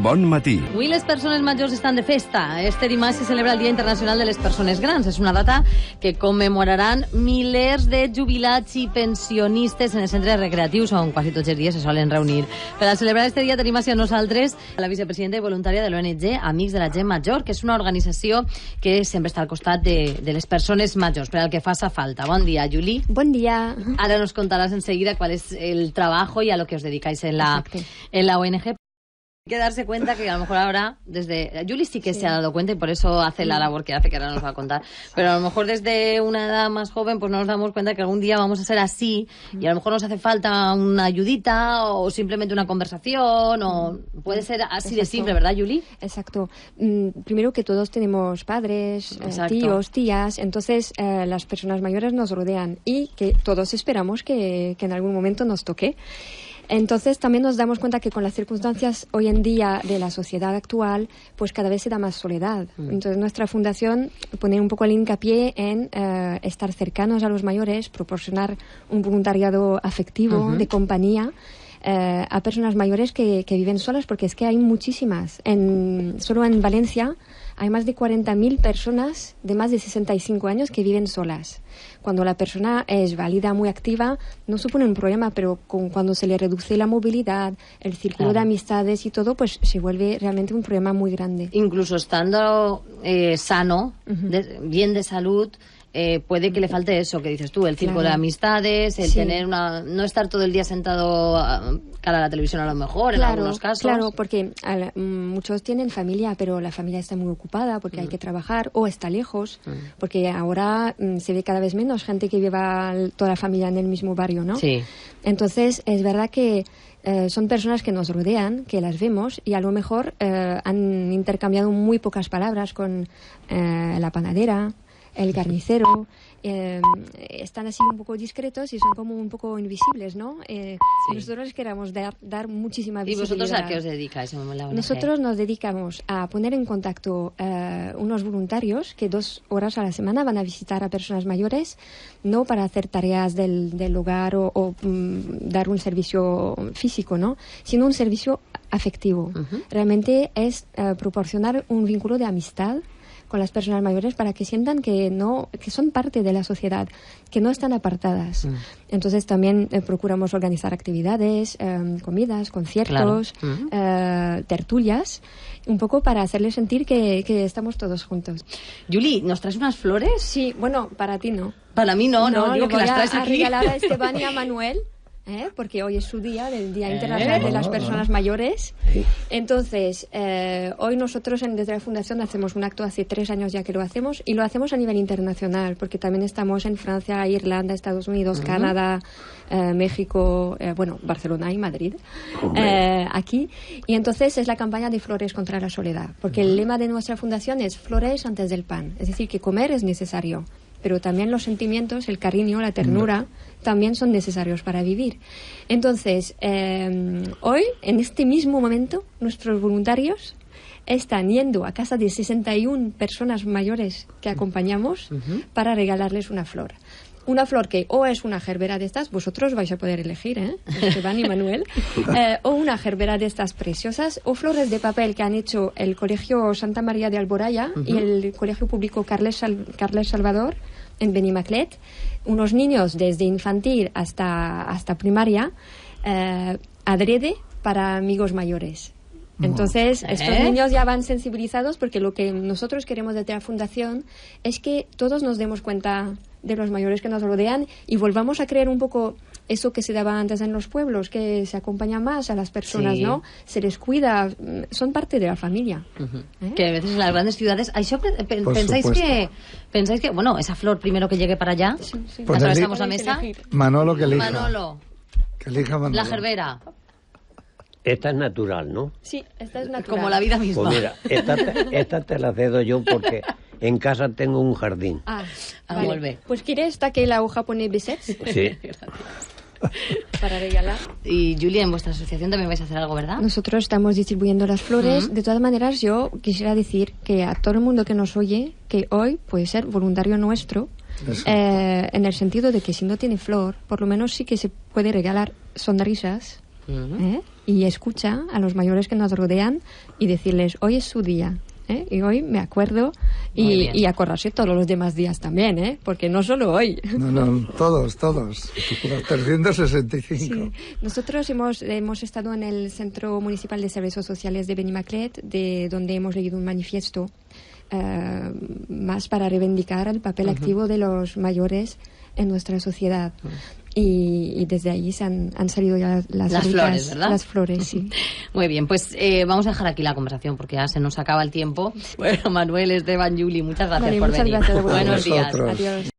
Bon matí. Avui les persones majors estan de festa. Este dimarts se celebra el Dia Internacional de les Persones Grans. És una data que commemoraran milers de jubilats i pensionistes en els centres recreatius on quasi tots els dies se solen reunir. Per a celebrar este dia tenim a nosaltres la vicepresidenta i voluntària de l'ONG Amics de la Gent Major, que és una organització que sempre està al costat de les persones majors, per al que faça falta. Bon dia, Juli. Bon dia. Ahora nos contarás enseguida cuál es el trabajo y a lo que os dedicáis en la ONG. Hay que darse cuenta que a lo mejor ahora, desde... Juli sí que se ha dado cuenta y por eso hace la labor que hace, que ahora nos va a contar. Pero a lo mejor desde una edad más joven pues no nos damos cuenta que algún día vamos a ser así y a lo mejor nos hace falta una ayudita o simplemente una conversación o puede ser así de simple, ¿verdad, Juli? Exacto. Primero que todos tenemos padres, tíos, tías, entonces las personas mayores nos rodean y que todos esperamos que en algún momento nos toque. Entonces también nos damos cuenta que con las circunstancias hoy en día de la sociedad actual, pues cada vez se da más soledad. Entonces nuestra fundación pone un poco el hincapié en estar cercanos a los mayores, proporcionar un voluntariado afectivo, de compañía, a personas mayores que viven solas, porque es que hay muchísimas. Solo en Valencia hay más de 40.000 personas de más de 65 años que viven solas. Cuando la persona es válida, muy activa, no supone un problema, pero cuando se le reduce la movilidad, el círculo de amistades y todo, pues se vuelve realmente un problema muy grande. Incluso estando sano, bien de salud, puede que le falte eso que dices tú, el círculo de amistades, el tener no estar todo el día sentado cara a la televisión a lo mejor, en algunos casos. Claro, porque muchos tienen familia, pero la familia está muy ocupada porque hay que trabajar o está lejos, porque ahora se ve cada vez menos gente que lleva toda la familia en el mismo barrio, ¿no? Sí. Entonces, es verdad que son personas que nos rodean, que las vemos y a lo mejor han intercambiado muy pocas palabras con la panadera, el carnicero, están así un poco discretos y son como un poco invisibles, ¿no? Nosotros queremos dar muchísima visibilidad. ¿Y vosotros a qué os dedicáis? Nosotros nos dedicamos a poner en contacto unos voluntarios que 2 horas a la semana van a visitar a personas mayores, no para hacer tareas del hogar o dar un servicio físico, ¿no? Sino un servicio afectivo. Realmente es proporcionar un vínculo de amistad con las personas mayores para que sientan que son parte de la sociedad, que no están apartadas. Entonces también procuramos organizar actividades, comidas, conciertos, tertulias, un poco para hacerles sentir que estamos todos juntos. Juli, ¿nos traes unas flores? Sí, bueno, para ti no. Para mí no, digo que las traes a aquí. Regalar a Esteban y a Manuel. Porque hoy es su día, del Día Internacional de las Personas Mayores. Entonces, hoy nosotros desde la Fundación hacemos un acto, hace 3 años ya que lo hacemos, y lo hacemos a nivel internacional, porque también estamos en Francia, Irlanda, Estados Unidos, Canadá, México, Barcelona y Madrid, aquí. Y entonces es la campaña de Flores contra la Soledad, porque el lema de nuestra fundación es Flores antes del pan, es decir, que comer es necesario, pero también los sentimientos, el cariño, la ternura, también son necesarios para vivir. Entonces, hoy, en este mismo momento, nuestros voluntarios están yendo a casa de 61 personas mayores que acompañamos para regalarles una flor. Una flor que o es una gerbera de estas, vosotros vais a poder elegir, Esteban y Manuel, o una gerbera de estas preciosas, o flores de papel que han hecho el Colegio Santa María de Alboraya y el Colegio Público Carles Salvador en Benimaclet, unos niños desde infantil hasta primaria, adrede para amigos mayores. Entonces, estos niños ya van sensibilizados porque lo que nosotros queremos desde la Fundación es que todos nos demos cuenta de los mayores que nos rodean y volvamos a creer un poco eso que se daba antes en los pueblos, que se acompaña más a las personas, ¿no? Se les cuida, son parte de la familia. Que a veces en las grandes ciudades... ¿Pensáis que, bueno, esa flor primero que llegue para allá, la atravesamos la mesa? Manolo que elija. Manolo. Que elija Manolo. La gerbera. Esta es natural, ¿no? Sí, esta es natural. Como la vida misma. Pues mira, esta te la cedo yo porque en casa tengo un jardín. Vale. Pues ¿quieres que la hoja pone besets? Sí. Para regalar. Y Julia, en vuestra asociación también vais a hacer algo, ¿verdad? Nosotros estamos distribuyendo las flores. De todas maneras, yo quisiera decir que a todo el mundo que nos oye, que hoy puede ser voluntario nuestro, en el sentido de que si no tiene flor, por lo menos sí que se puede regalar sonrisas, y escucha a los mayores que nos rodean y decirles, hoy es su día. Y hoy me acuerdo y acordarse todos los demás días también, porque no solo hoy. No, todos, los 365. Sí. Nosotros hemos estado en el Centro Municipal de Servicios Sociales de Benimaclet, donde hemos leído un manifiesto más para reivindicar el papel activo de los mayores en nuestra sociedad. Y desde ahí han salido ya las flores, ¿verdad? Las flores, sí. Muy bien, pues vamos a dejar aquí la conversación porque ya se nos acaba el tiempo. Bueno, Manuel, Esteban, Juli, muchas gracias por venir. Muchas gracias. Buenos días. Adiós.